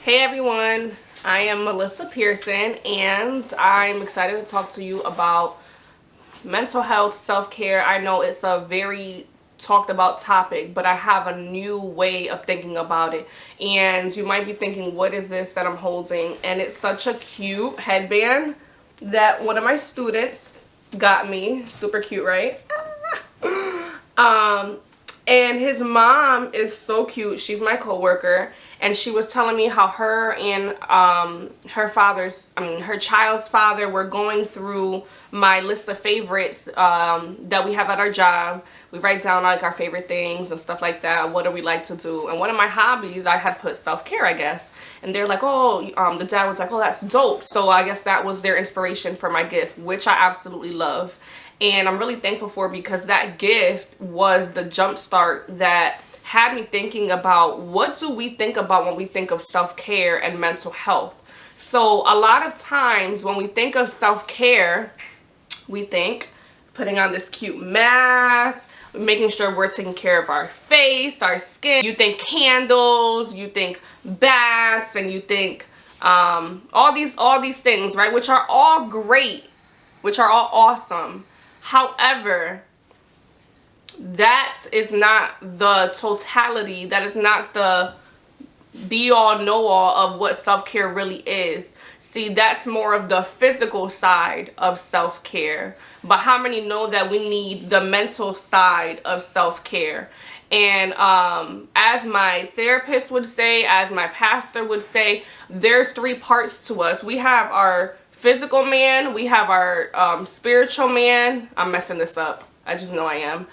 Hey everyone, I am Melissa Pearson and I'm excited to talk to you about mental health, self-care. I know it's a very talked about topic, but I have a new way of thinking about it. And you might be thinking, what is this that I'm holding? And it's such a cute headband that one of my students got me. Super cute, right? And his mom is so cute. She's my coworker, and she was telling me how her and her child's father were going through my list of favorites that we have at our job. We write down like our favorite things and stuff like that. What do we like to do? And one of my hobbies, I had put self-care, I guess. And they're like, oh, the dad was like, oh, that's dope. So I guess that was their inspiration for my gift, which I absolutely love. And I'm really thankful for, because that gift was the jump start that had me thinking about, what do we think about when we think of self-care and mental health? So a lot of times when we think of self-care, we think putting on this cute mask, making sure we're taking care of our face, our skin. You think candles, you think baths, and you think all these things, right? Which are all great, which are all awesome. However, that is not the totality, that is not the be-all, know-all of what self-care really is. See, that's more of the physical side of self-care. But how many know that we need the mental side of self-care? And as my therapist would say, as my pastor would say, there's three parts to us. We have our physical man, we have our spiritual man. I'm messing this up, I just know I am.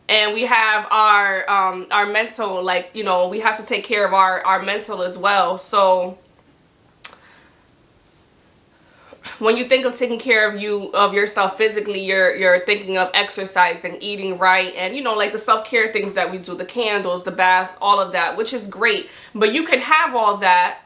And we have our mental, like, you know, we have to take care of our mental as well. So when you think of taking care of yourself physically, you're thinking of exercising, eating right, and, you know, like the self-care things that we do, the candles, the baths, all of that, which is great. But you can have all that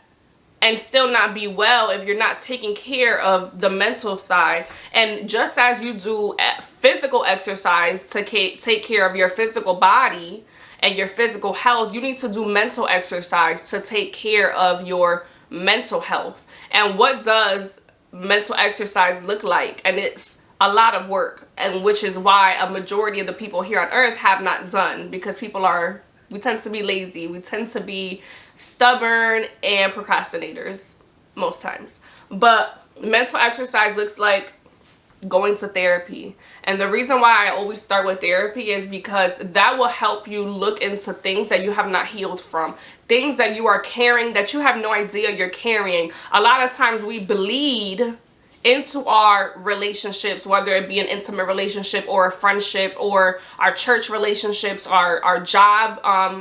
and still not be well if you're not taking care of the mental side. And just as you do physical exercise to take care of your physical body and your physical health, you need to do mental exercise to take care of your mental health. And what does mental exercise look like? And it's a lot of work, and which is why a majority of the people here on earth have not done, because we tend to be lazy, we tend to be stubborn and procrastinators most times. But mental exercise looks like going to therapy. And the reason why I always start with therapy is because that will help you look into things that you have not healed from, things that you are carrying that you have no idea you're carrying. A lot of times we bleed into our relationships, whether it be an intimate relationship or a friendship, or our church relationships, our job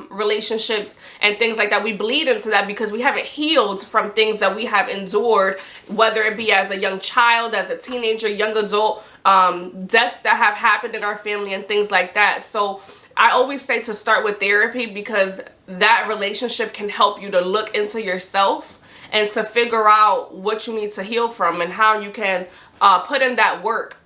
relationships, and things like that. We bleed into that because we haven't healed from things that we have endured, whether it be as a young child, as a teenager, young adult, deaths that have happened in our family and things like that. So I always say to start with therapy, because that relationship can help you to look into yourself and to figure out what you need to heal from and how you can put in that work